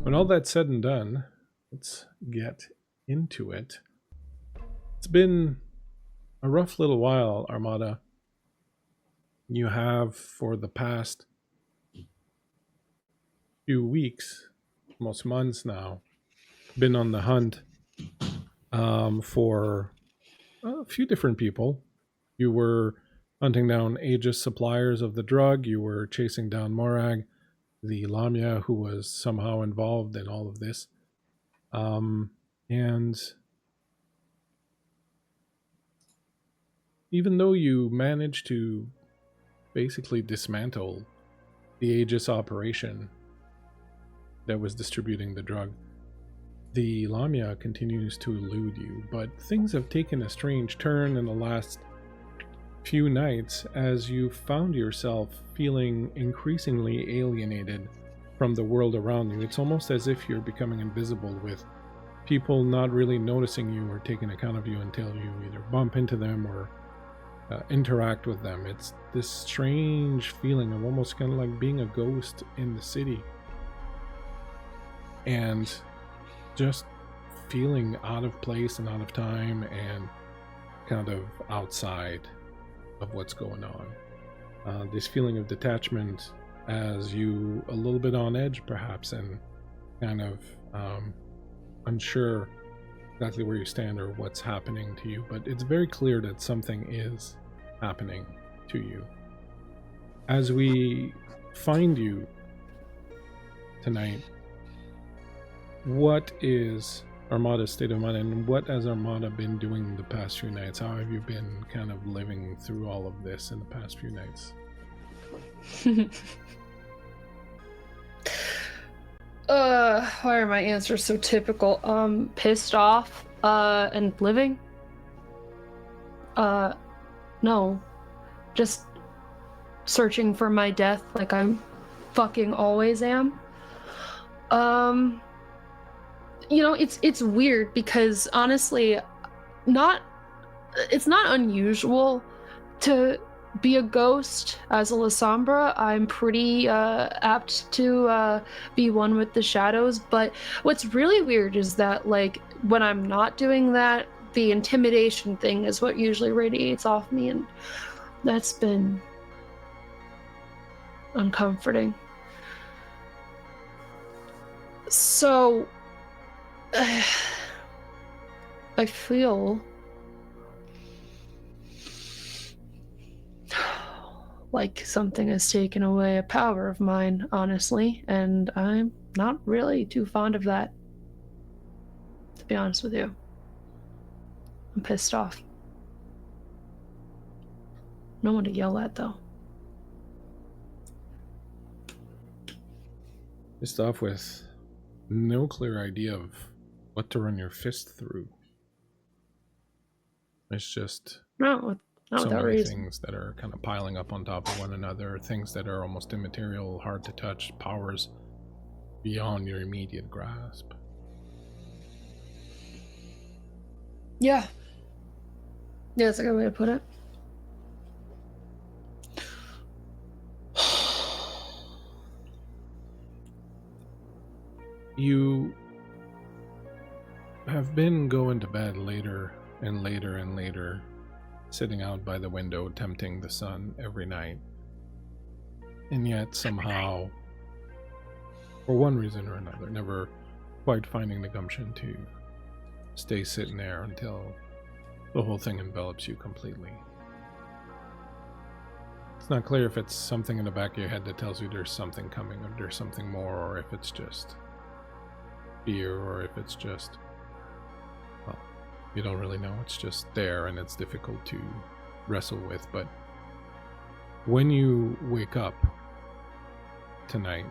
When all that's said and done, let's get into it. It's been a rough little while, Armada. You have, for the past few weeks, almost months now, been on the hunt for a few different people. You were hunting down Aegis suppliers of the drug. You were chasing down Morag, the Lamia, who was somehow involved in all of this. And even though you managed to basically dismantle the Aegis operation that was distributing the drug, the Lamia continues to elude you, but things have taken a strange turn in the last few nights as you found yourself feeling increasingly alienated from the world around you. It's almost as if you're becoming invisible, with people not really noticing you or taking account of you until you either bump into them or interact with them. It's this strange feeling of almost kind of like being a ghost in the city and just feeling out of place and out of time and kind of outside of what's going on. This feeling of detachment as you a little bit on edge perhaps, and kind of unsure exactly where you stand or what's happening to you, but it's very clear that something is happening to you. As we find you tonight, what is Armada's state of mind, and what has Armada been doing the past few nights? How have you been kind of living through all of this in the past few nights? Why are my answers so typical? Pissed off, and living? No. Just searching for my death like I fucking always am. You know, it's weird because honestly, it's not unusual to be a ghost as a Lasombra. I'm pretty apt to be one with the shadows, but what's really weird is that, like, when I'm not doing that, the intimidation thing is what usually radiates off me, and that's been uncomforting. So I feel like something has taken away a power of mine, honestly, and I'm not really too fond of that, to be honest with you. I'm pissed off. No one to yell at, though. Pissed off with no clear idea of what to run your fist through. It's just Not so without many reason. things that are kind of piling up on top of one another, things that are almost immaterial, hard to touch, powers beyond your immediate grasp. Yeah. Yeah, that's a good way to put it. You have been going to bed later and later and later, sitting out by the window, tempting the sun every night. And yet somehow, for one reason or another, never quite finding the gumption to stay sitting there until the whole thing envelops you completely. It's not clear if it's something in the back of your head that tells you there's something coming, or there's something more, or if it's just fear, or if it's just, well, you don't really know. It's just there and it's difficult to wrestle with. But when you wake up tonight,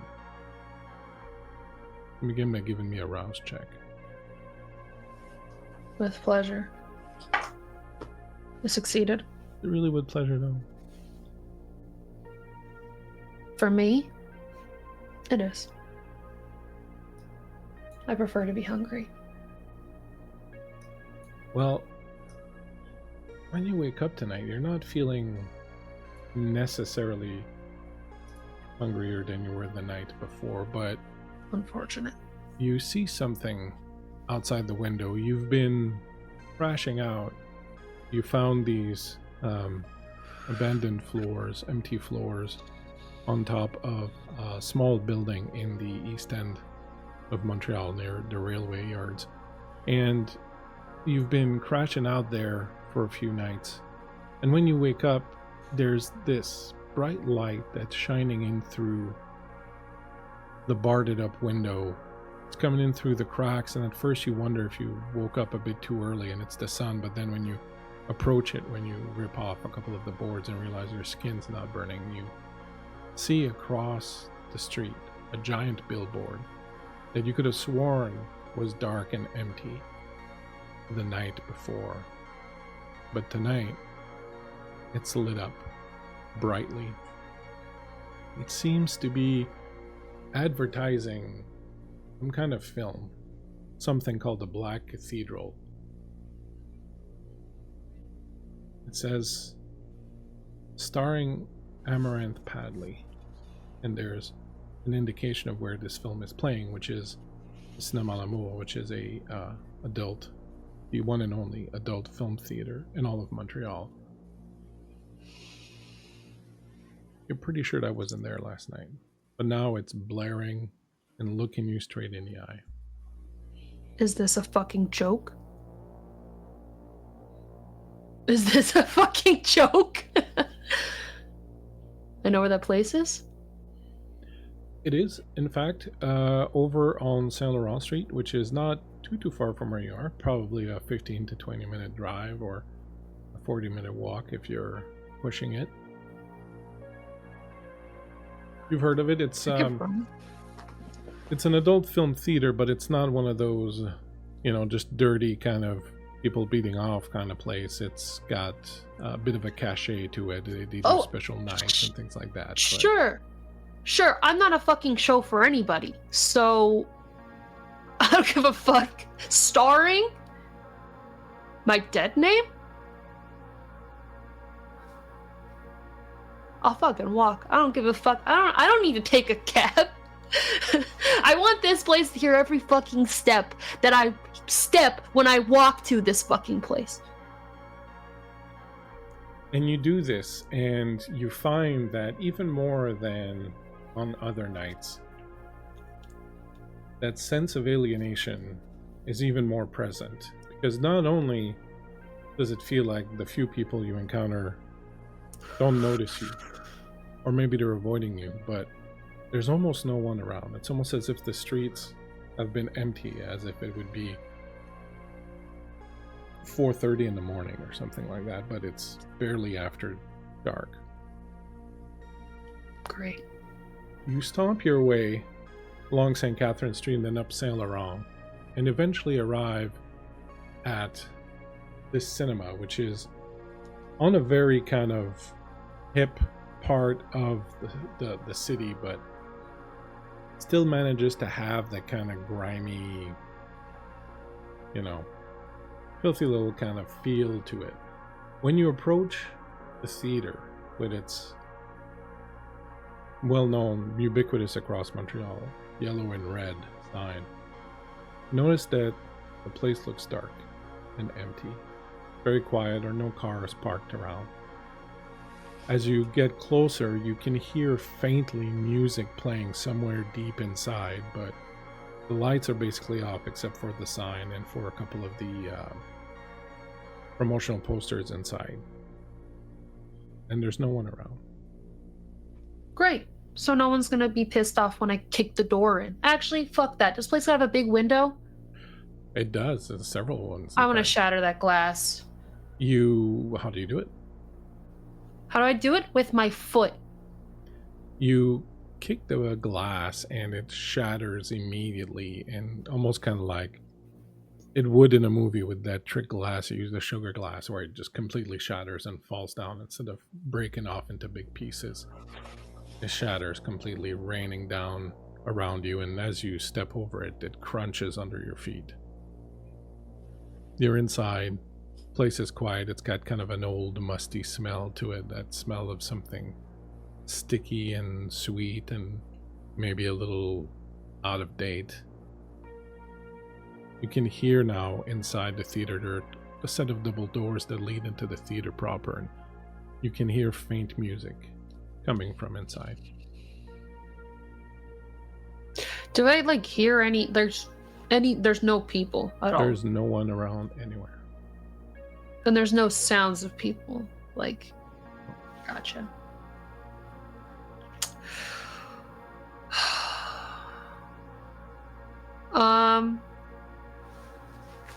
begin by giving me a rouse check. With pleasure. I succeeded. Really with pleasure, though. For me, it is. I prefer to be hungry. Well, when you wake up tonight, you're not feeling necessarily hungrier than you were the night before, but Unfortunate. you see something outside the window. You've been crashing out. You found these abandoned floors, empty floors, on top of a small building in the east end of Montreal near the railway yards. And you've been crashing out there for a few nights. And when you wake up, there's this bright light that's shining in through the boarded up window. It's coming in through the cracks, and at first you wonder if you woke up a bit too early and it's the sun, but then when you approach it, when you rip off a couple of the boards and realize your skin's not burning, you see across the street a giant billboard that you could have sworn was dark and empty the night before. But tonight, it's lit up brightly. It seems to be advertising some kind of film, something called the Black Cathedral. It says, starring Amaranth Padley, and there's an indication of where this film is playing, which is Cinéma L'Amour, which is the one and only adult film theater in all of Montreal. You're pretty sure that wasn't there last night, but now it's blaring and looking you straight in the eye. Is this a fucking joke? Is this a fucking joke? I know where that place is. It is, in fact, over on Saint Laurent Street, which is not too far from where you are. Probably a 15 to 20 minute drive or a 40-minute walk if you're pushing it. You've heard of it. It's an adult film theater, but it's not one of those, just dirty kind of people beating off kind of place. It's got a bit of a cachet to it. They do special nights and things like that. Sure. I'm not a fucking show for anybody, so I don't give a fuck. Starring my dead name? I'll fucking walk. I don't give a fuck. I don't need to take a cab. I want this place to hear every fucking step that I step when I walk to this fucking place. And you do this, and you find that even more than on other nights, that sense of alienation is even more present. Because not only does it feel like the few people you encounter don't notice you, or maybe they're avoiding you, but there's almost no one around. It's almost as if the streets have been empty, as if it would be 4:30 in the morning or something like that, but it's barely after dark. Great. You stomp your way along St. Catherine Street and then up Saint Laurent, and eventually arrive at this cinema, which is on a very kind of hip part of the city, but still manages to have that kind of grimy, filthy little kind of feel to it. When you approach the theater with its well-known, ubiquitous across Montreal, yellow and red sign, notice that the place looks dark and empty. Very quiet, or no cars parked around. As you get closer, you can hear faintly music playing somewhere deep inside, but the lights are basically off except for the sign and for a couple of the promotional posters inside. And there's no one around. Great. So no one's gonna be pissed off when I kick the door in. Actually, fuck that. Does this place have a big window? It does. There's several ones. I want to shatter that glass. How do you do it? How do I do it? With my foot. You kick the glass and it shatters immediately, and almost kind of like it would in a movie with that trick glass. You use the sugar glass where it just completely shatters and falls down instead of breaking off into big pieces. It shatters completely, raining down around you, and as you step over it, it crunches under your feet. You're inside. Place is quiet. It's got kind of an old musty smell to it, that smell of something sticky and sweet and maybe a little out of date. You can hear now inside the theater, there are a set of double doors that lead into the theater proper, and you can hear faint music coming from inside. Do I like hear any? There's no people at all. There's no one around anywhere. And there's no sounds of people. Like, gotcha.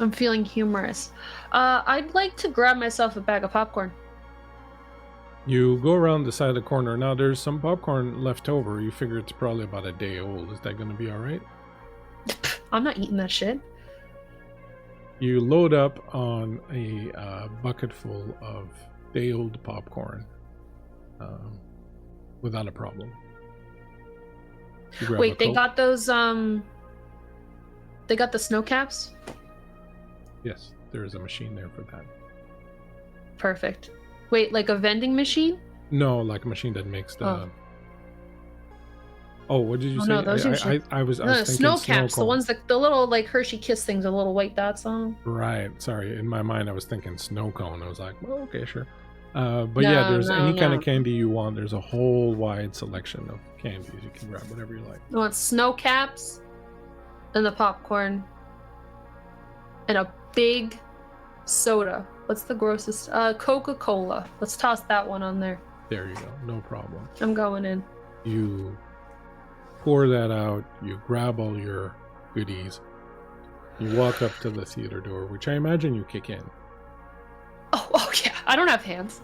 I'm feeling humorous. I'd like to grab myself a bag of popcorn. You go around the side of the corner. Now there's some popcorn left over. You figure it's probably about a day old. Is that going to be all right? I'm not eating that shit. You load up on a bucket full of day-old popcorn without a problem. Wait, they got those, they got the snow caps? Yes, there is a machine there for that. Perfect. Wait, like a vending machine? No, like a machine that makes the... Oh, what did you say? No, those I was thinking snow caps, cone. the ones that the little like Hershey Kiss things, the little white dots on. Right. Sorry, in my mind I was thinking snow cone. I was like, well, okay, sure. But yeah, there's any kind of candy you want. There's a whole wide selection of candies. You can grab whatever you like. I want snow caps, and the popcorn, and a big soda. What's the grossest? Coca-Cola. Let's toss that one on there. There you go. No problem. I'm going in. You pour that out. You grab all your goodies. You walk up to the theater door, which I imagine you kick in. Oh yeah. I don't have hands.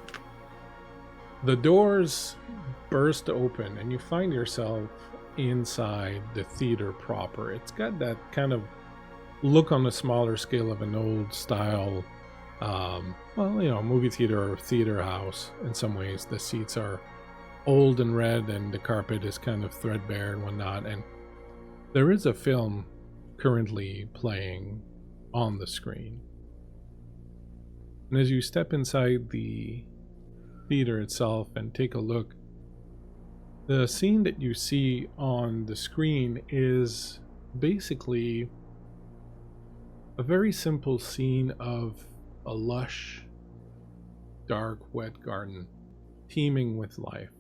The doors burst open, and you find yourself inside the theater proper. It's got that kind of look on a smaller scale of an old style movie theater or theater house. In some ways the seats are old and red, and the carpet is kind of threadbare and whatnot, and there is a film currently playing on the screen. And as you step inside the theater itself and take a look, the scene that you see on the screen is basically a very simple scene of a lush, dark, wet garden teeming with life.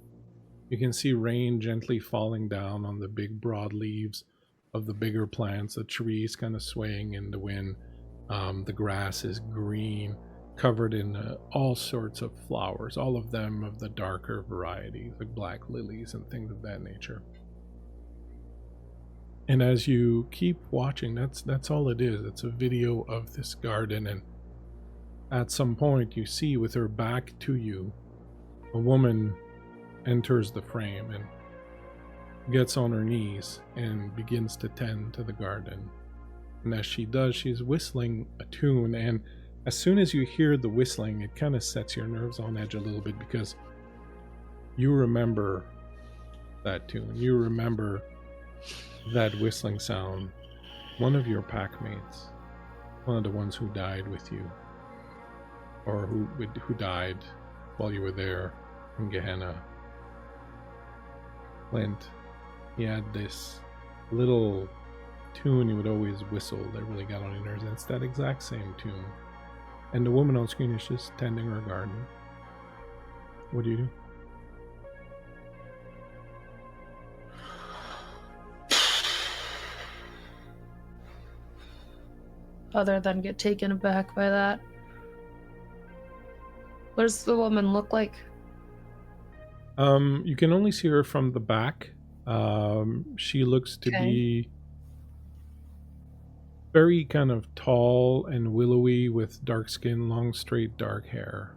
You can see rain gently falling down on the big broad leaves of the bigger plants, the trees kind of swaying in the wind. The grass is green, covered in all sorts of flowers, all of them of the darker variety, like black lilies and things of that nature. And as you keep watching, that's all it is. It's a video of this garden, and at some point you see, with her back to you, a woman enters the frame and gets on her knees and begins to tend to the garden. And as she does, she's whistling a tune, and as soon as you hear the whistling, it kind of sets your nerves on edge a little bit, because you remember that tune. You remember that whistling sound. One of your packmates, one of the ones who died with you, or who died while you were there in Gehenna, Clint, he had this little tune he would always whistle that really got on your nerves, and it's that exact same tune. And the woman on screen is just tending her garden. What do you do? Other than get taken aback by that. What does the woman look like? You can only see her from the back. She looks to be very kind of tall and willowy, with dark skin, long, straight, dark hair.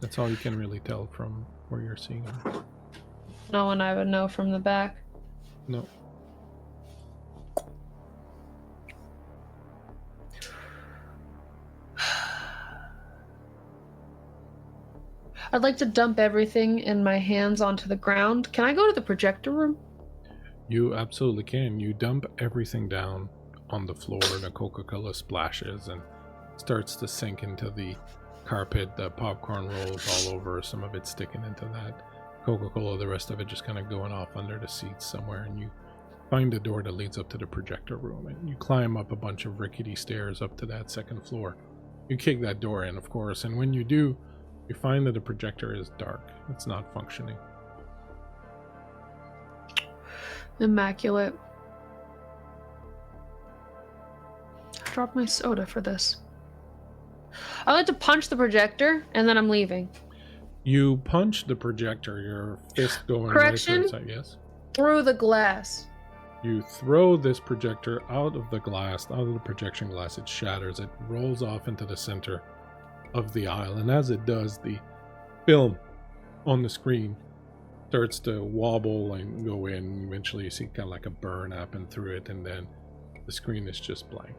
That's all you can really tell from where you're seeing her. No one I would know from the back. No. I'd like to dump everything in my hands onto the ground. Can I go to the projector room? You absolutely can. You dump everything down on the floor, and the Coca-Cola splashes and starts to sink into the carpet. The popcorn rolls all over, some of it sticking into that Coca-Cola, the rest of it just kind of going off under the seats somewhere. And you find a door that leads up to the projector room, and you climb up a bunch of rickety stairs up to that second floor. You kick that door in, of course, and when you do, you find that the projector is dark. It's not functioning. Immaculate. I dropped my soda for this. I like to punch the projector, and then I'm leaving. You punch the projector, your fist going Correction? right to the side. Yes? Through the glass. You throw this projector out of the glass, out of the projection glass. It shatters. It rolls off into the center of the aisle. And as it does, the film on the screen starts to wobble and go in. Eventually you see kind of like a burn happen through it, and then the screen is just blank.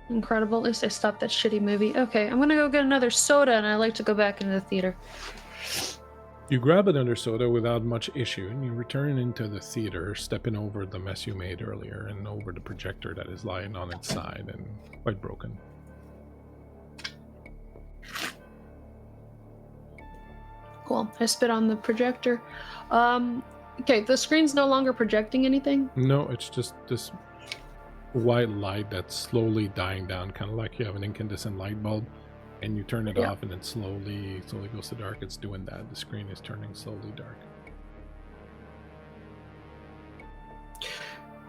Incredible. At least I stopped that shitty movie. Okay, I'm gonna go get another soda, and I like to go back into the theater. You grab another soda without much issue, and you return into the theater, stepping over the mess you made earlier and over the projector that is lying on its side and quite broken. Cool. I spit on the projector. Okay, the screen's no longer projecting anything? No, it's just this white light that's slowly dying down, kind of like you have an incandescent light bulb, and you turn it off and it slowly goes to dark. It's doing that. The screen is turning slowly dark.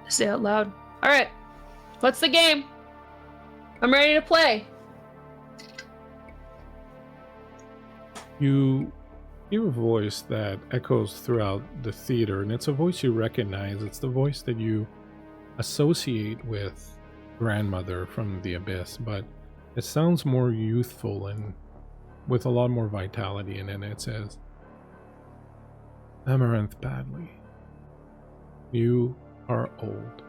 Say out loud. All right, what's the game? I'm ready to play. You hear a voice that echoes throughout the theater, and it's a voice you recognize. It's the voice that you associate with Grandmother from the Abyss, but it sounds more youthful and with a lot more vitality in it. It says, Amaranth Badly, you are old,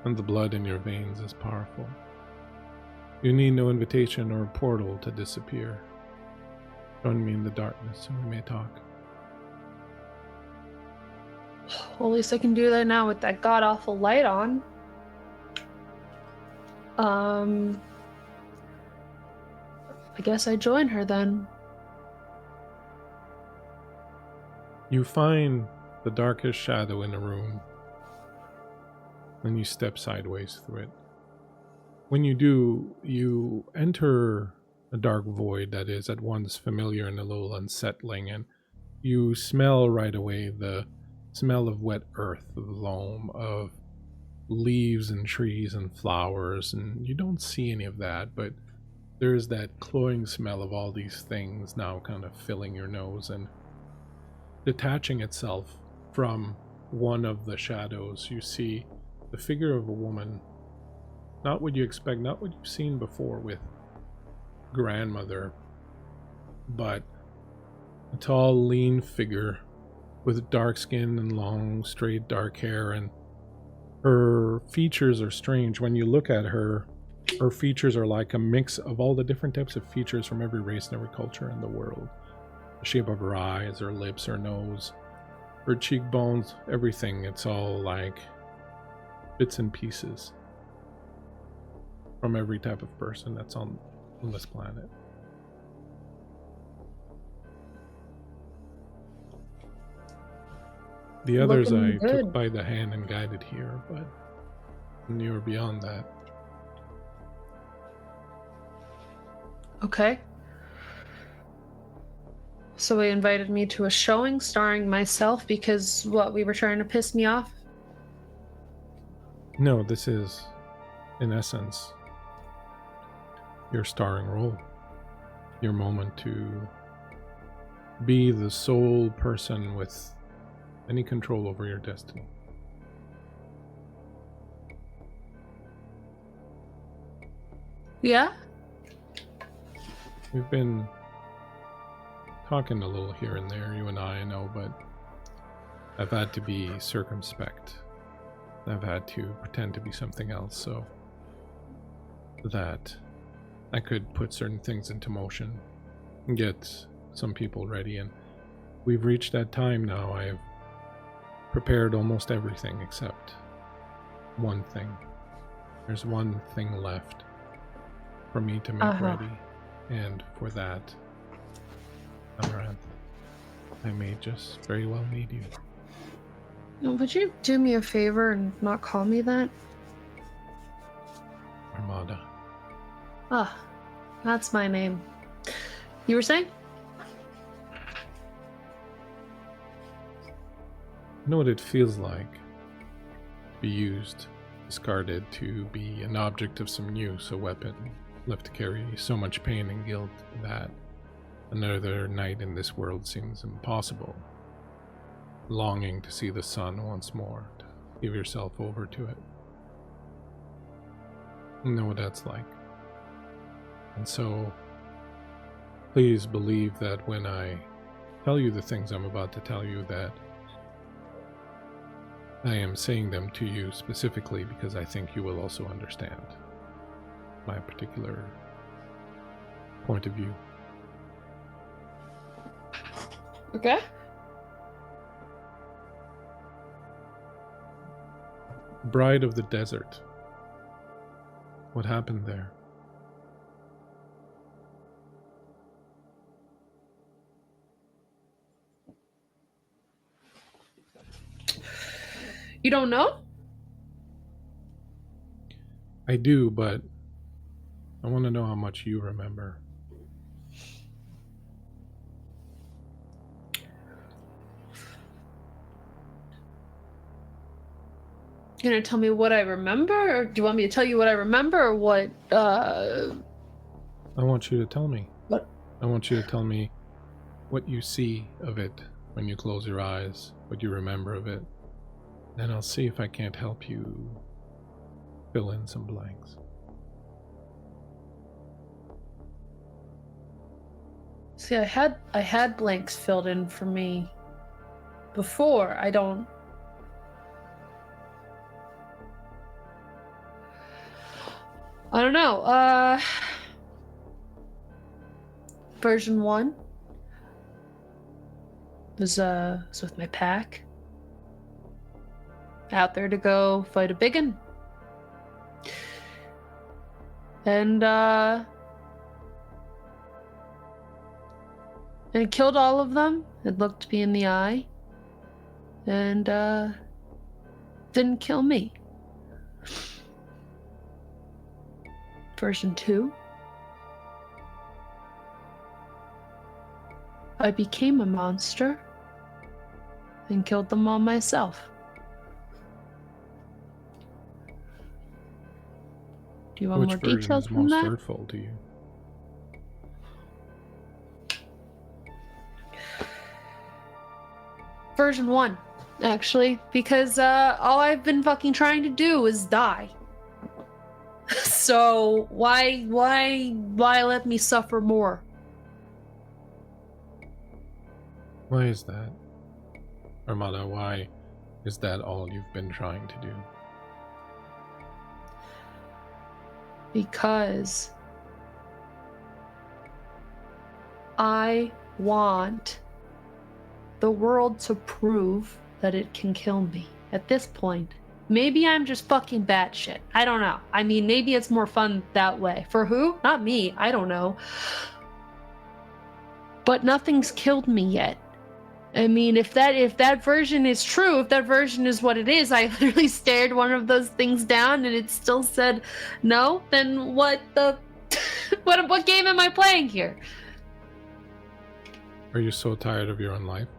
and the blood in your veins is powerful. You need no invitation or portal to disappear. Join me in the darkness and we may talk. Well, at least I can do that now with that god-awful light on. I guess I join her then. You find the darkest shadow in the room, and you step sideways through it. When you do, you enter a dark void that is at once familiar and a little unsettling, and you smell right away the smell of wet earth, of loam, of leaves and trees and flowers, and you don't see any of that, but there's that cloying smell of all these things now kind of filling your nose and detaching itself from one of the shadows. You see the figure of a woman, not what you expect, not what you've seen before with Grandmother, but a tall, lean figure with dark skin and long, straight, dark hair, and her features are strange. When you look at her, her features are like a mix of all the different types of features from every race and every culture in the world. The shape of her eyes, her lips, her nose, her cheekbones, everything. It's all like bits and pieces from every type of person that's on this planet. The others I took by the hand and guided here, but you were beyond that. Okay. So they invited me to a showing starring myself because, what, we were trying to piss me off? No, this is, in essence, your starring role. Your moment to be the sole person with any control over your destiny. Yeah? We've been talking a little here and there, you and I know, but I've had to be circumspect. I've had to pretend to be something else so that I could put certain things into motion and get some people ready, and we've reached that time now. I've prepared almost everything except one thing. There's one thing left for me to make ready, and for that, Amaranth, I may just very well need you. Would you do me a favor and not call me that? Armada. Ah, that's my name. You were saying? You know what it feels like to be used, discarded, to be an object of some use, a weapon, left to carry so much pain and guilt that another night in this world seems impossible. Longing to see the sun once more, to give yourself over to it. You know what that's like. And so, please believe that when I tell you the things I'm about to tell you, that I am saying them to you specifically because I think you will also understand my particular point of view. Okay. Bride of the Desert. What happened there? You don't know? I do, but I want to know how much you remember. You gonna tell me what I remember, or do you want me to tell you what I remember, or what? I want you to tell me. What? I want you to tell me what you see of it when you close your eyes, what you remember of it. Then I'll see if I can't help you fill in some blanks. See, I had blanks filled in for me before. I don't know. Version 1 was with my pack. Out there to go fight a biggin. And it killed all of them. It looked me in the eye. And didn't kill me. Version 2. I became a monster and killed them all myself. Do you want Which more version details is from most that? hurtful to you? Version 1, actually, because all I've been fucking trying to do is die. So why let me suffer more? Why is that? Armada, why is that all you've been trying to do? Because I want the world to prove that it can kill me. At this point, maybe I'm just fucking batshit. I don't know. I mean, maybe it's more fun that way. For who? Not me. I don't know. But nothing's killed me yet. I mean, if that version is true, if that version is what it is, I literally stared one of those things down and it still said no, then what the what game am I playing here? Are you so tired of your own life?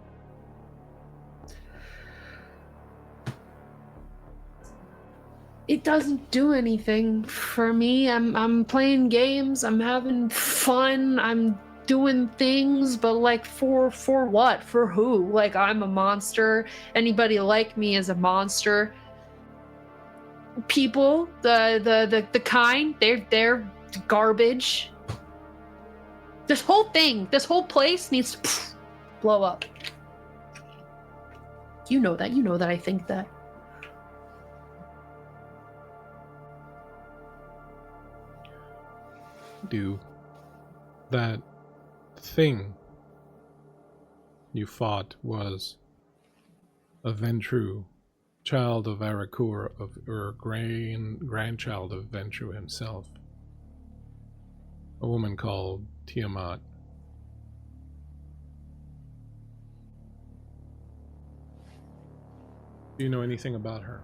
It doesn't do anything for me. I'm playing games, I'm having fun, I'm doing things, but like for what? For who? Like, I'm a monster. Anybody like me is a monster. People, the kind, they're garbage. This whole thing, this whole place needs to blow up. You know that I think that. Do that thing you fought was a Ventru, child of Arakur, or grandchild of Ventru himself, a woman called Tiamat. Do you know anything about her?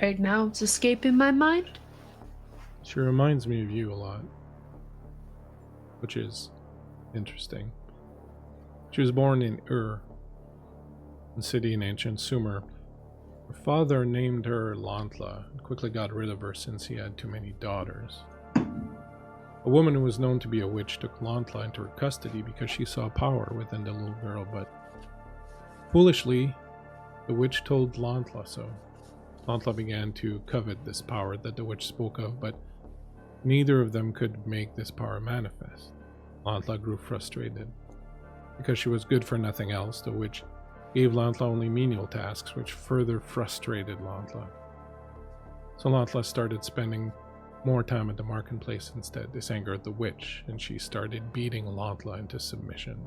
Right now, it's escaping my mind. She reminds me of you a lot, which is interesting. She was born in Ur, a city in ancient Sumer. Her father named her Lantla and quickly got rid of her since he had too many daughters. A woman who was known to be a witch took Lantla into her custody because she saw power within the little girl, but foolishly, the witch told Lantla so. Lantla began to covet this power that the witch spoke of, but neither of them could make this power manifest. Lantla grew frustrated. Because she was good for nothing else, the witch gave Lantla only menial tasks, which further frustrated Lantla. So Lantla started spending more time at the marketplace instead. This angered the witch, and she started beating Lantla into submission.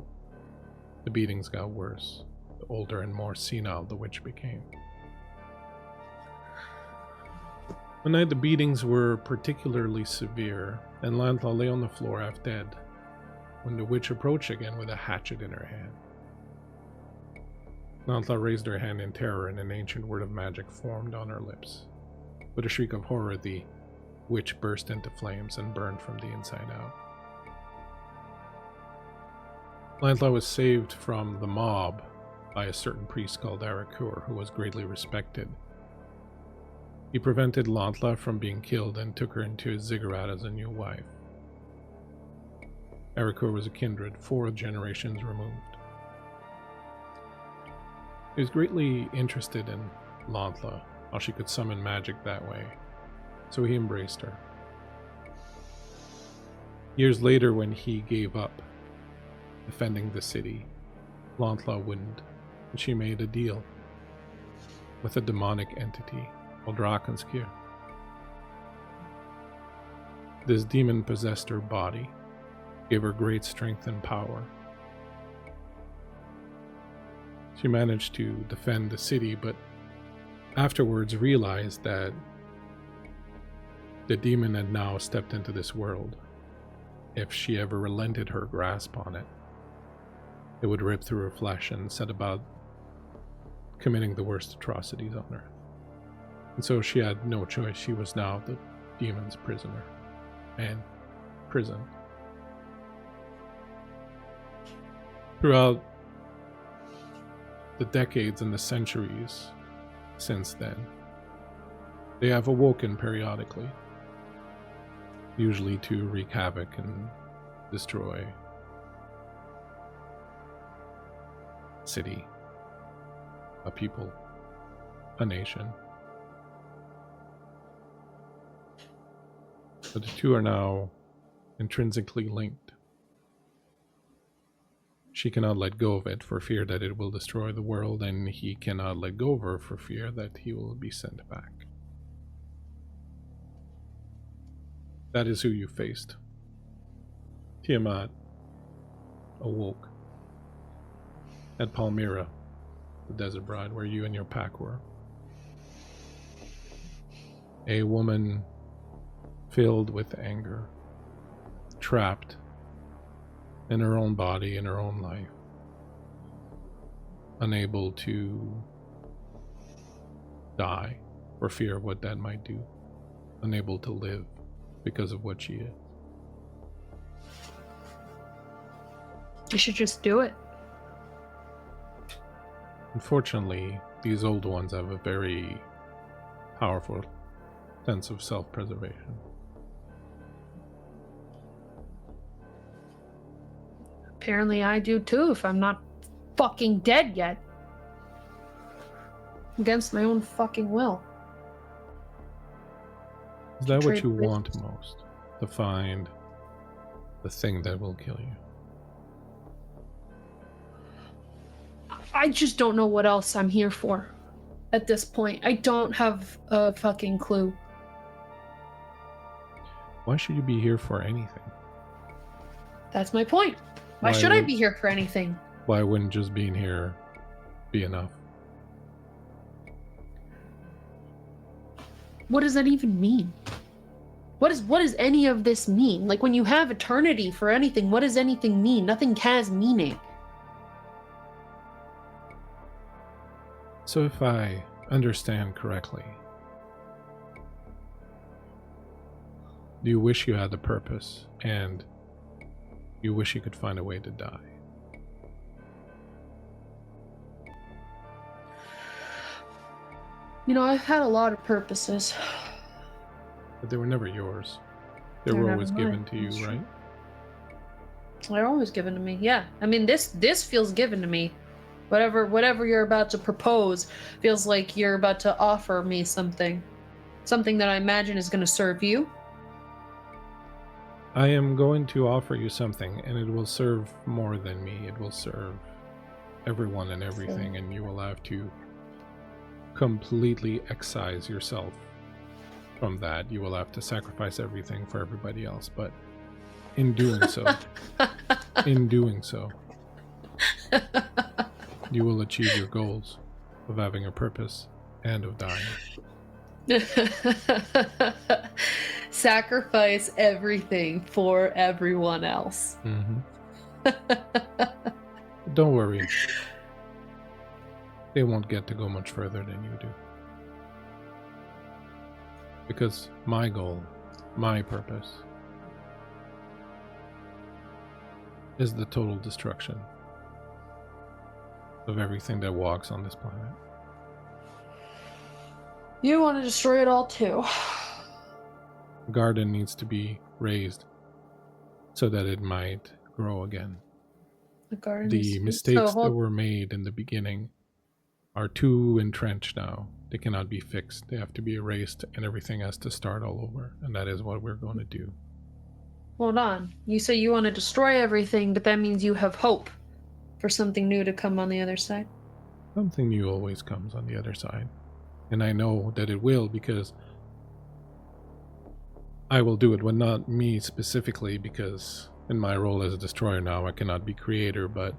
The beatings got worse, the older and more senile the witch became. One night the beatings were particularly severe, and Lantla lay on the floor half dead, when the witch approached again with a hatchet in her hand. Lantla raised her hand in terror, and an ancient word of magic formed on her lips. With a shriek of horror, the witch burst into flames and burned from the inside out. Lantla was saved from the mob by a certain priest called Arakur, who was greatly respected. He prevented Lantla from being killed and took her into his ziggurat as a new wife. Arakur was a kindred, 4 generations removed. He was greatly interested in Lantla, how she could summon magic that way, so he embraced her. Years later, when he gave up defending the city, Lantla wouldn't, and she made a deal with a demonic entity called Drakenskir. This demon possessed her body, gave her great strength and power. She managed to defend the city, but afterwards realized that the demon had now stepped into this world. If she ever relented her grasp on it, it would rip through her flesh and set about committing the worst atrocities on earth. And so she had no choice. She was now the demon's prisoner and prison. Throughout the decades and the centuries since then, they have awoken periodically, usually to wreak havoc and destroy a city, a people, a nation. But the two are now intrinsically linked. She cannot let go of it for fear that it will destroy the world, and he cannot let go of her for fear that he will be sent back. That is who you faced. Tiamat awoke at Palmyra, the desert bride, where you and your pack were. A woman filled with anger, trapped in her own body, in her own life, unable to die for fear of what that might do, unable to live because of what she is. You should just do it. Unfortunately, these old ones have a very powerful sense of self-preservation. Apparently I do too, if I'm not fucking dead yet. Against my own fucking will. Is that what you want most? To find the thing that will kill you? I just don't know what else I'm here for at this point. I don't have a fucking clue. Why should you be here for anything? That's my point. Why should I be here for anything? Why wouldn't just being here be enough? What does that even mean? What does any of this mean? Like, when you have eternity for anything, what does anything mean? Nothing has meaning. So if I understand correctly, you wish you had a purpose, and you wish you could find a way to die. You know, I've had a lot of purposes. But they were never yours. They They're were never always mine. given to you, That's true. right? They're always given to me, yeah. I mean, this feels given to me. Whatever you're about to propose feels like you're about to offer me something. Something that I imagine is going to serve you. I am going to offer you something, and it will serve more than me. It will serve everyone and everything, and you will have to completely excise yourself from that. You will have to sacrifice everything for everybody else, but in doing so, you will achieve your goals of having a purpose and of dying. Sacrifice everything for everyone else. Mm-hmm. Don't worry. They won't get to go much further than you do. Because my goal, my purpose, is the total destruction of everything that walks on this planet. You want to destroy it all too. The garden needs to be raised so that it might grow again. The mistakes that were made in the beginning are too entrenched now. They cannot be fixed. They have to be erased, and everything has to start all over. And that is what we're going to do. Hold on. You say you want to destroy everything, but that means you have hope for something new to come on the other side. Something new always comes on the other side. And I know that it will, because I will do it. Well, not me specifically, because in my role as a destroyer now, I cannot be creator, but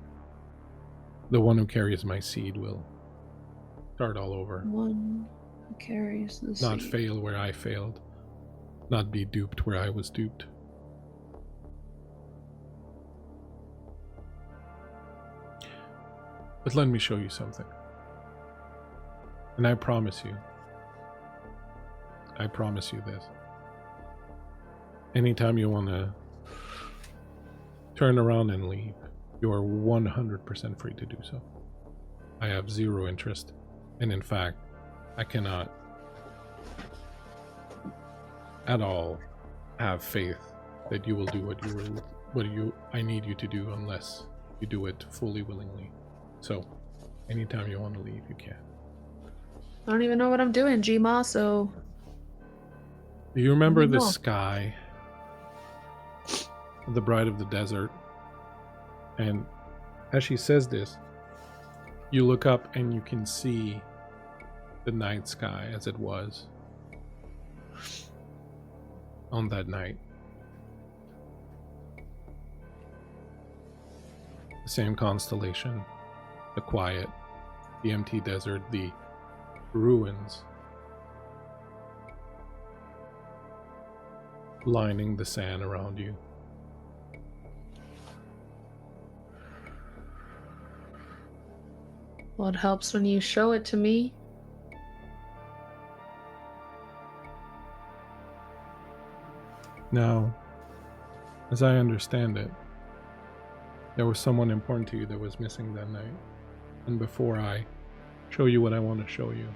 the one who carries my seed will start all over. One who carries the seed. Not fail where I failed. Not be duped where I was duped. But let me show you something. And I promise you this. Anytime you want to turn around and leave, you are 100% free to do so. I have zero interest, and in fact, I cannot at all have faith that you will do what I need you to do unless you do it fully willingly. So, anytime you want to leave, you can. I don't even know what I'm doing, G-Ma, so... Do you remember the sky? The bride of the desert. And as she says this, you look up and you can see the night sky as it was on that night. The same constellation, the quiet, the empty desert, the ruins lining the sand around you. Well, it helps when you show it to me. Now, as I understand it, there was someone important to you that was missing that night. And before I show you what I want to show you,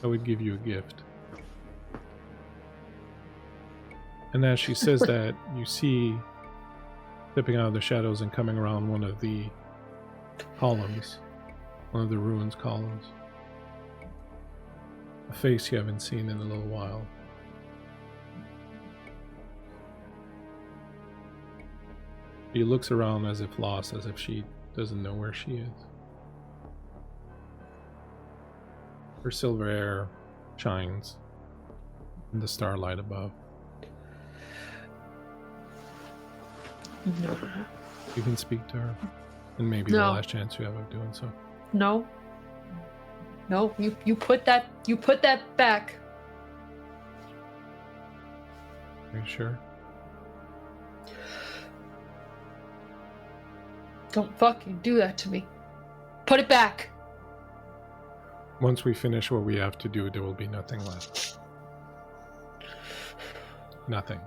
I would give you a gift. And as she says that, you see, stepping out of the shadows and coming around one of the columns, one of the ruins columns, a face you haven't seen in a little while. She looks around as if lost, as if she doesn't know where she is. Her silver hair shines in the starlight above. No. You can speak to her, and maybe the last chance you have of doing so. No. No, you put that back. Are you sure? Don't fucking do that to me. Put it back. Once we finish what we have to do, there will be nothing left. Nothing.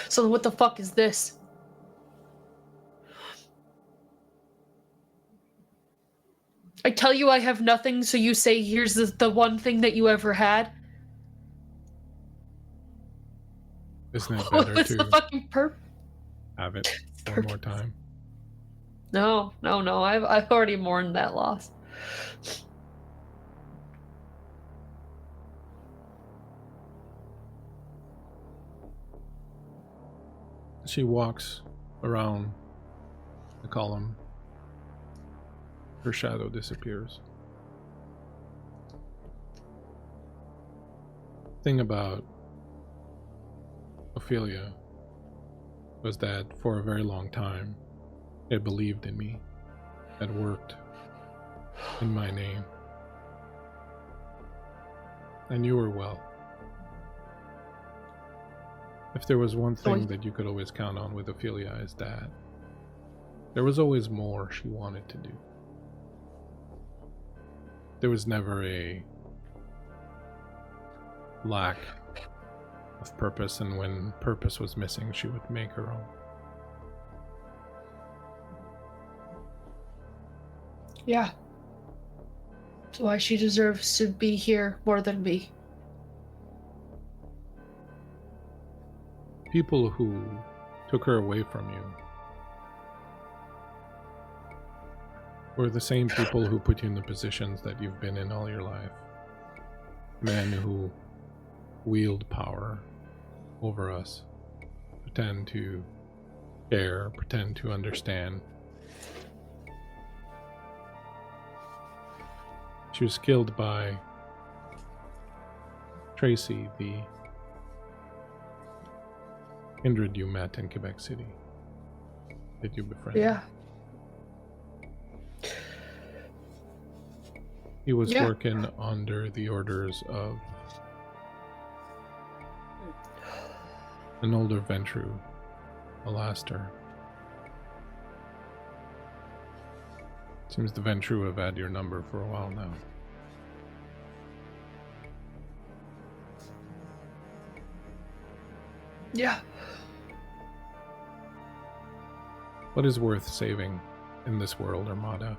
So what the fuck is this? I tell you I have nothing, so you say here's the one thing that you ever had? Isn't it better What's to the fucking have it one more time? No. I've already mourned that loss. She walks around the column. Her shadow disappears. Thing about Ophelia was that for a very long time it believed in me, it worked in my name. I knew her well. If there was one thing that you could always count on with Ophelia, is that there was always more she wanted to do. There was never a lack of purpose, and when purpose was missing, she would make her own. Yeah. That's why she deserves to be here more than me. People who took her away from you were the same people who put you in the positions that you've been in all your life. Men who wield power over us, pretend to care, pretend to understand. She was killed by Tracy, the Kindred you met in Quebec City, that you befriended. Yeah. He was working under the orders of an older Ventru, Alastair. Seems the Ventru have had your number for a while now. Yeah. What is worth saving in this world, Armada?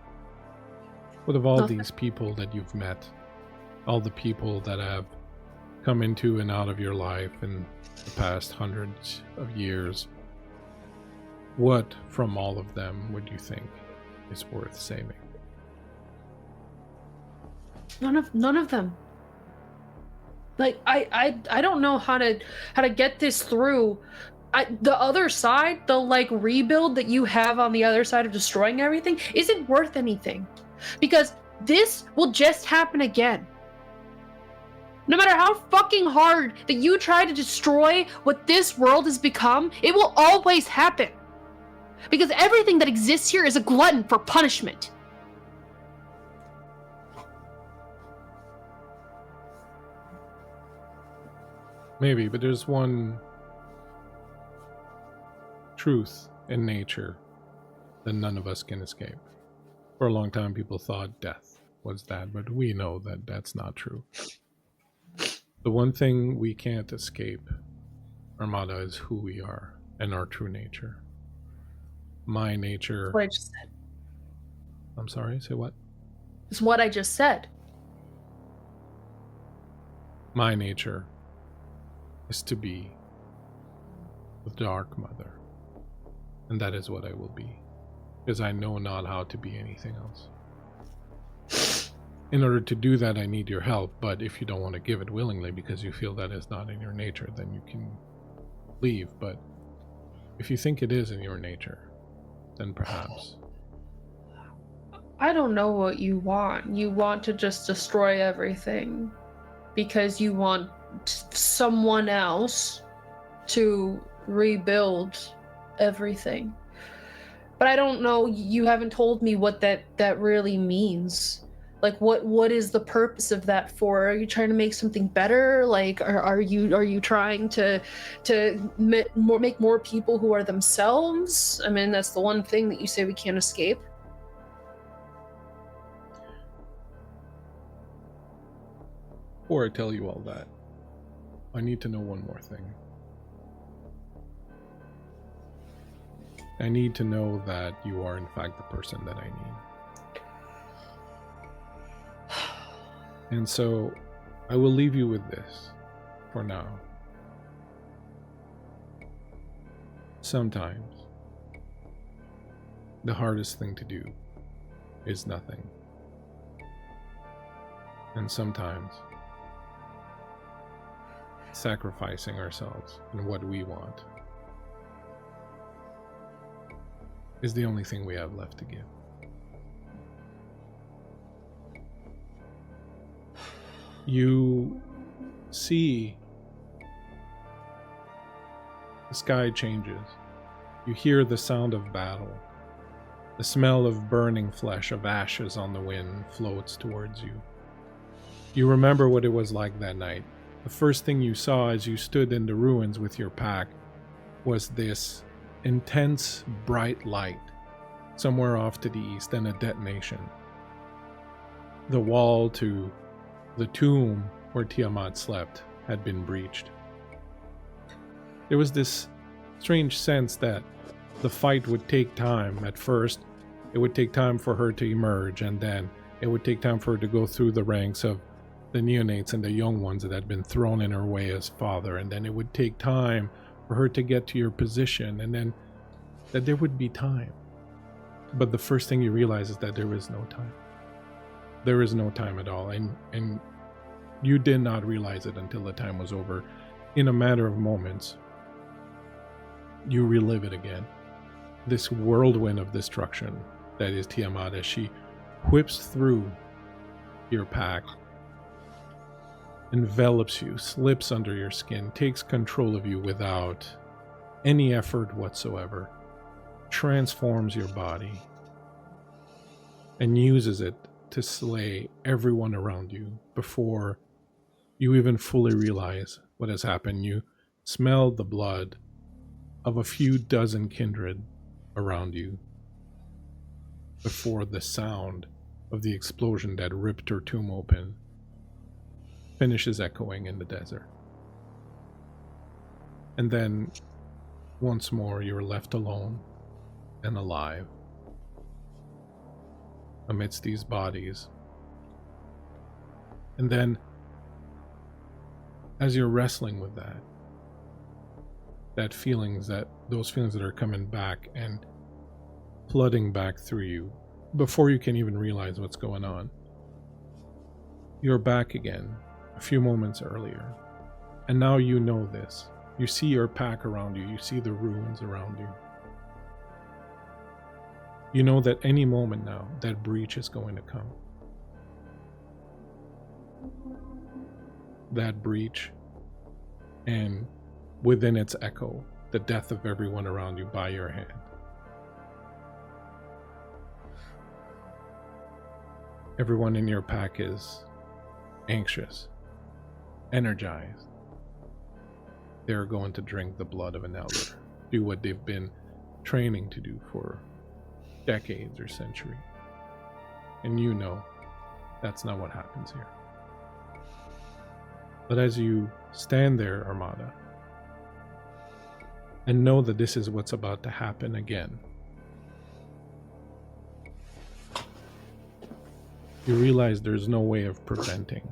What of all these people that you've met, all the people that have come into and out of your life in the past hundreds of years, what from all of them would you think is worth saving? None of them. Like I don't know how to get this through. The other side, the like rebuild that you have on the other side of destroying everything isn't worth anything. Because this will just happen again. No matter how fucking hard that you try to destroy what this world has become, it will always happen. Because everything that exists here is a glutton for punishment. Maybe, but there's one truth in nature that none of us can escape. For a long time, people thought death was that, but we know that that's not true. The one thing we can't escape, Armada, is who we are and our true nature. My nature... What I just said. I'm sorry, say what? It's what I just said. My nature is to be the Dark Mother, and that is what I will be, because I know not how to be anything else. In order to do that, I need your help, but if you don't want to give it willingly because you feel that is not in your nature, then you can leave. But if you think it is in your nature, then perhaps. I don't know what you want. You want to just destroy everything because you want someone else to rebuild everything. But I don't know, you haven't told me what that really means. Like, what is the purpose of that for? Are you trying to make something better? Like, are you trying to make more people who are themselves? I mean, that's the one thing that you say we can't escape. Before I tell you all that, I need to know one more thing. I need to know that you are in fact the person that I need. And so I will leave you with this for now. Sometimes the hardest thing to do is nothing. And sometimes sacrificing ourselves and what we want is the only thing we have left to give. You see the sky changes. You hear the sound of battle. The smell of burning flesh, of ashes on the wind, floats towards you. You remember what it was like that night. The first thing you saw as you stood in the ruins with your pack was this intense, bright light somewhere off to the east, and a detonation. The wall to the tomb where Tiamat slept had been breached. There was this strange sense that the fight would take time. At first, it would take time for her to emerge, and then it would take time for her to go through the ranks of the neonates and the young ones that had been thrown in her way as father, and then it would take time for her to get to your position, and then that there would be time. But the first thing you realize is that there is no time. There is no time at all, and you did not realize it until the time was over. In a matter of moments, you relive it again. This whirlwind of destruction that is Tiamat, as she whips through your pack, envelops you, slips under your skin, takes control of you without any effort whatsoever, transforms your body, and uses it to slay everyone around you before you even fully realize what has happened. You smell the blood of a few dozen kindred around you before the sound of the explosion that ripped her tomb open finishes echoing in the desert. And then once more you're left alone and alive amidst these bodies. And then as you're wrestling with those feelings that are coming back and flooding back through you before you can even realize what's going on, you're back again a few moments earlier. And now you know this. You see your pack around you. You see the ruins around you. You know that any moment now, that breach is going to come. That breach, and within its echo, the death of everyone around you by your hand. Everyone in your pack is anxious, energized. They're going to drink the blood of an elder, do what they've been training to do for decades or centuries. And you know that's not what happens here. But as you stand there, Armada, and know that this is what's about to happen again, you realize there's no way of preventing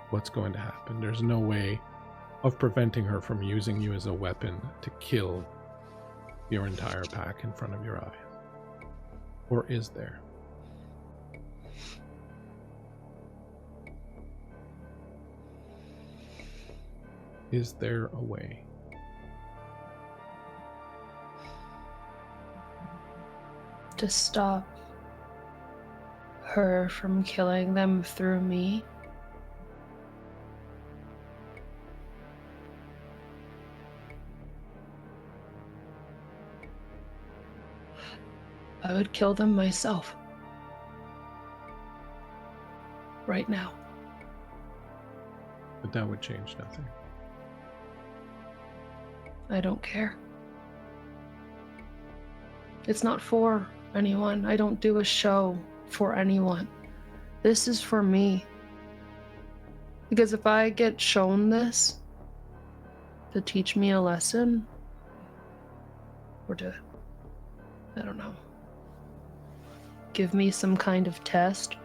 what's going to happen. There's no way of preventing her from using you as a weapon to kill your entire pack in front of your eyes. Or is there? Is there a way? To stop her from killing them through me? I would kill them myself. right now. But that would change nothing. I don't care. It's not for anyone. I don't do a show for anyone. This is for me. Because if I get shown this to teach me a lesson, or to, I don't know, give me some kind of test,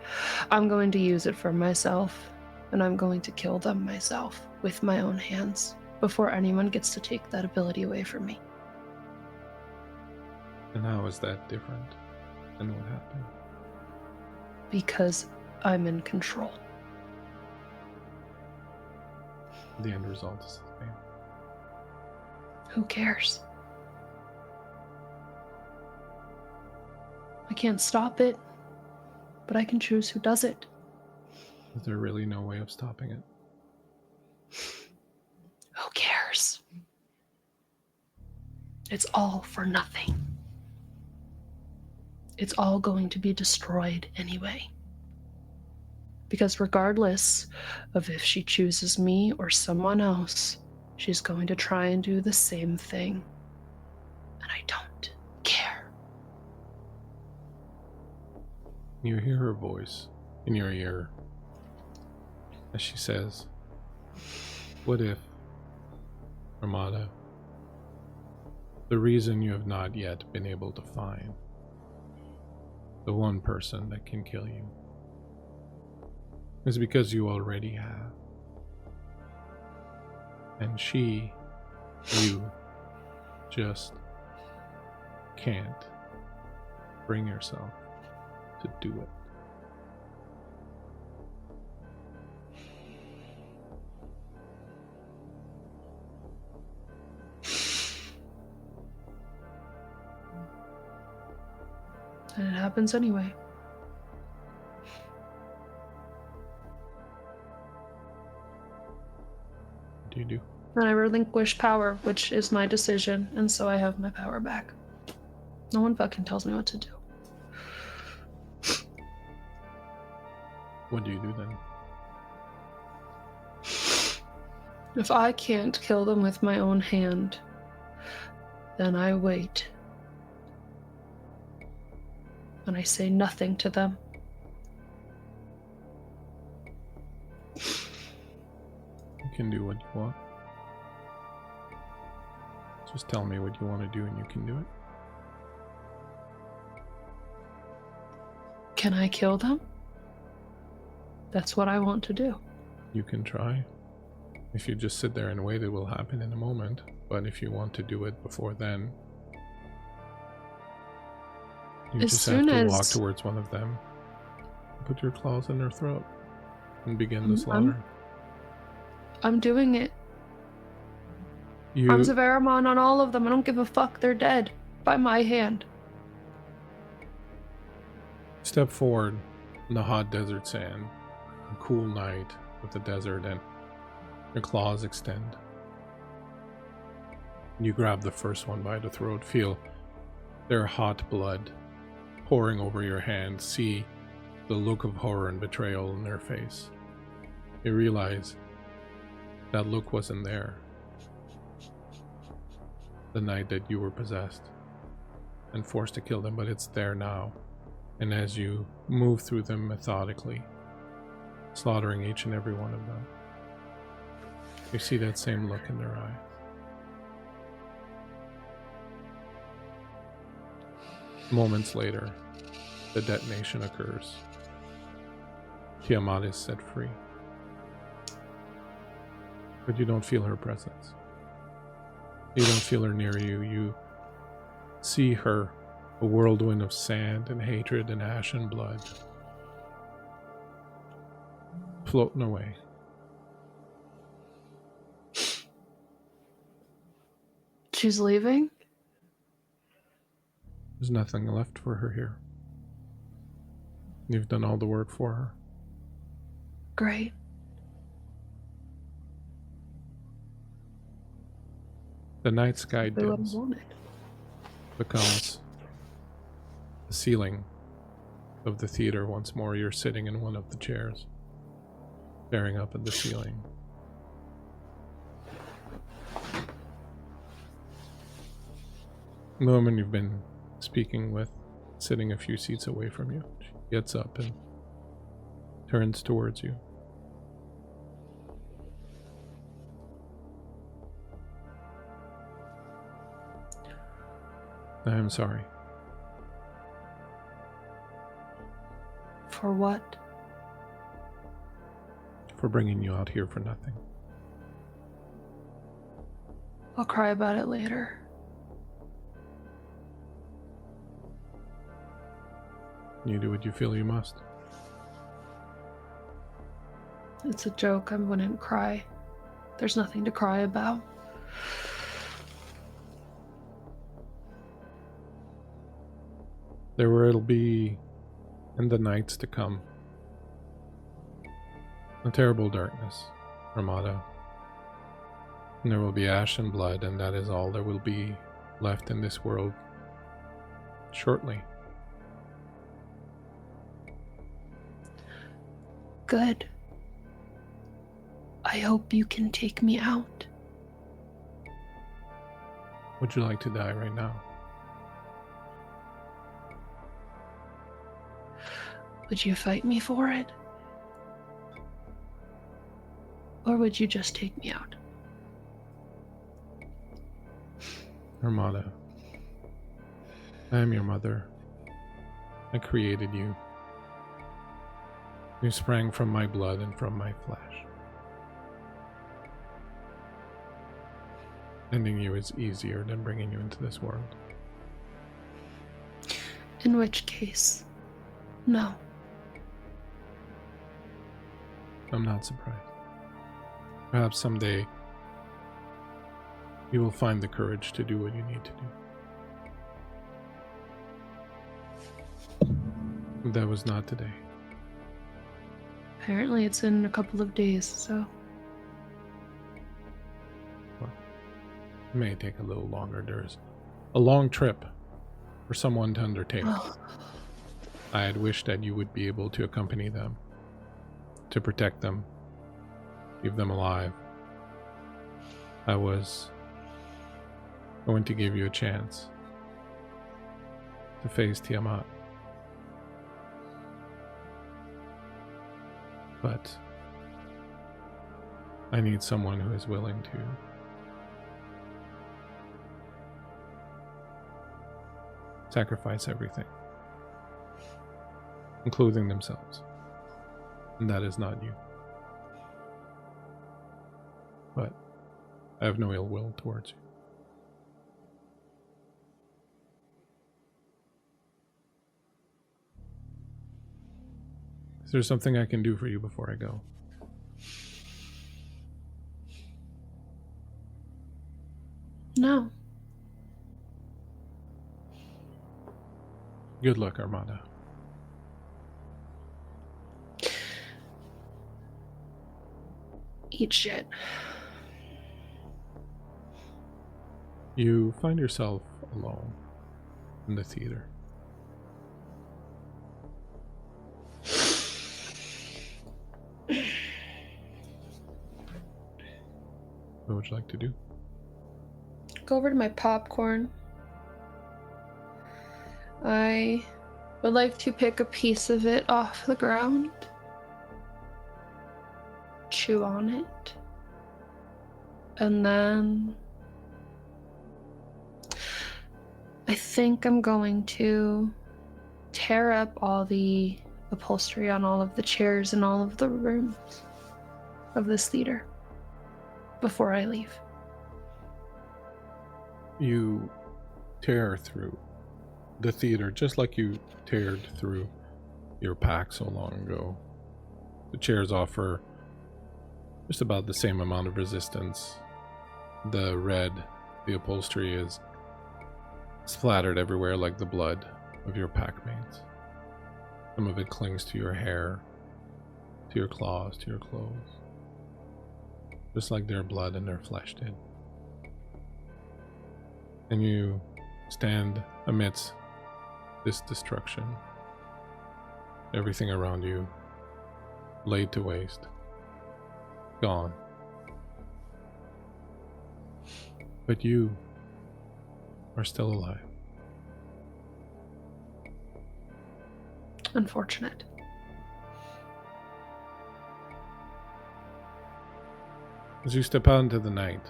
I'm going to use it for myself, and I'm going to kill them myself with my own hands before anyone gets to take that ability away from me. And how is that different than what happened? Because I'm in control. The end result is the same. Who cares? I can't stop it, but I can choose who does it. Is there really no way of stopping it? Who cares? It's all for nothing. It's all going to be destroyed anyway. Because regardless of if she chooses me or someone else, she's going to try and do the same thing. And I don't care. You hear her voice in your ear as she says, "What if, Armada, the reason you have not yet been able to find the one person that can kill you is because you already have. And you just can't bring yourself to do it." And it happens anyway. What do you do? And I relinquish power, which is my decision, and so I have my power back. No one fucking tells me what to do. What do you do then? If I can't kill them with my own hand, then I wait. And I say nothing to them. You can do what you want. Just tell me what you want to do and you can do it. Can I kill them? That's what I want to do. You can try. If you just sit there and wait, it will happen in a moment. But if you want to do it before then, you just have to walk towards one of them, put your claws in their throat, and begin the slaughter. I'm doing it. Arms of Aramon on all of them. I don't give a fuck. They're dead. By my hand. Step forward in the hot desert sand. A cool night with the desert, and your claws extend. You grab the first one by the throat, feel their hot blood pouring over your hand, see the look of horror and betrayal in their face. You realize that look wasn't there the night that you were possessed and forced to kill them, but it's there now. And as you move through them methodically, slaughtering each and every one of them, you see that same look in their eye. Moments later, the detonation occurs. Tiamat is set free. But you don't feel her presence. You don't feel her near you. You see her, a whirlwind of sand and hatred and ash and blood, floating away. She's leaving? There's nothing left for her here. You've done all the work for her. Great. The night sky dims, becomes the ceiling of the theater once more. You're sitting in one of the chairs. staring up at the ceiling. The woman you've been speaking with, sitting a few seats away from you, she gets up and turns towards you. I am sorry. For what? For bringing you out here for nothing. I'll cry about it later. You do what you feel you must. It's a joke. I wouldn't cry. There's nothing to cry about. There where it'll be in the nights to come. A terrible darkness, Armada. And there will be ash and blood, and that is all there will be left in this world shortly. Good. I hope you can take me out. Would you like to die right now? Would you fight me for it? Or would you just take me out? Armada, I am your mother. I created you. You sprang from my blood and from my flesh. Ending you is easier than bringing you into this world. In which case, no. I'm not surprised. Perhaps someday you will find the courage to do what you need to do. That was not today. Apparently it's in a couple of days, so... Well, it may take a little longer. There's a long trip for someone to undertake. I had wished that you would be able to accompany them, to protect them, keep them alive. I was going to give you a chance to face Tiamat. But I need someone who is willing to sacrifice everything, including themselves. And that is not you. But I have no ill will towards you. Is there something I can do for you before I go? No. Good luck, Armada. Eat shit. You find yourself alone in the theater. What would you like to do? Go over to my popcorn. I would like to pick a piece of it off the ground. Chew on it. And then I think I'm going to tear up all the upholstery on all of the chairs in all of the rooms of this theater before I leave. You tear through the theater just like you teared through your pack so long ago. The chairs offer just about the same amount of resistance. The upholstery is splattered everywhere like the blood of your packmates. Some of it clings to your hair, to your claws, to your clothes, just like their blood and their flesh did. And you stand amidst this destruction, everything around you laid to waste, gone. But you are still alive. Unfortunate. As you step out into the night,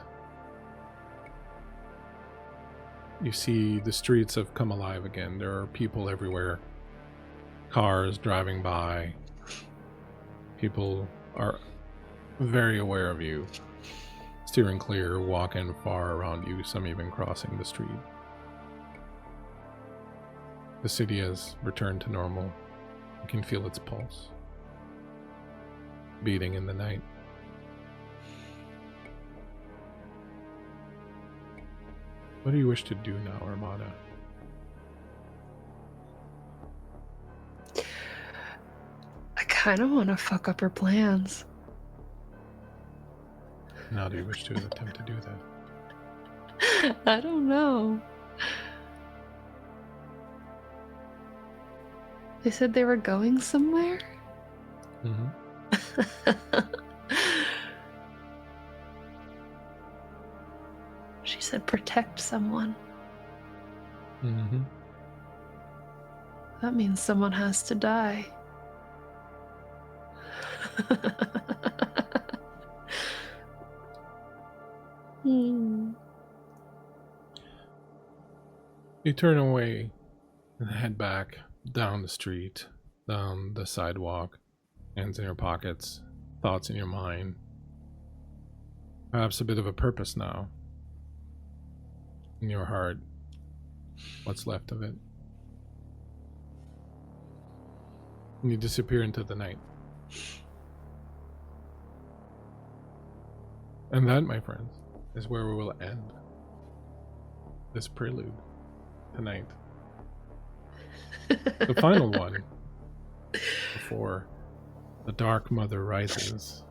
you see the streets have come alive again. There are people everywhere. Cars driving by. People are very aware of you. Steering clear, walking far around you, some even crossing the street. The city has returned to normal. You can feel its pulse beating in the night. What do you wish to do now, Armada? I kind of want to fuck up her plans. How do you wish to attempt to do that? I don't know. They said they were going somewhere? Mm-hmm. She said protect someone. Mm-hmm. That means someone has to die. You turn away and head back down the street, down the sidewalk, hands in your pockets, thoughts in your mind. Perhaps a bit of a purpose now. In your heart, what's left of it. And you disappear into the night. And that, my friends, is where we will end this prelude tonight. The final one before the Dark Mother rises.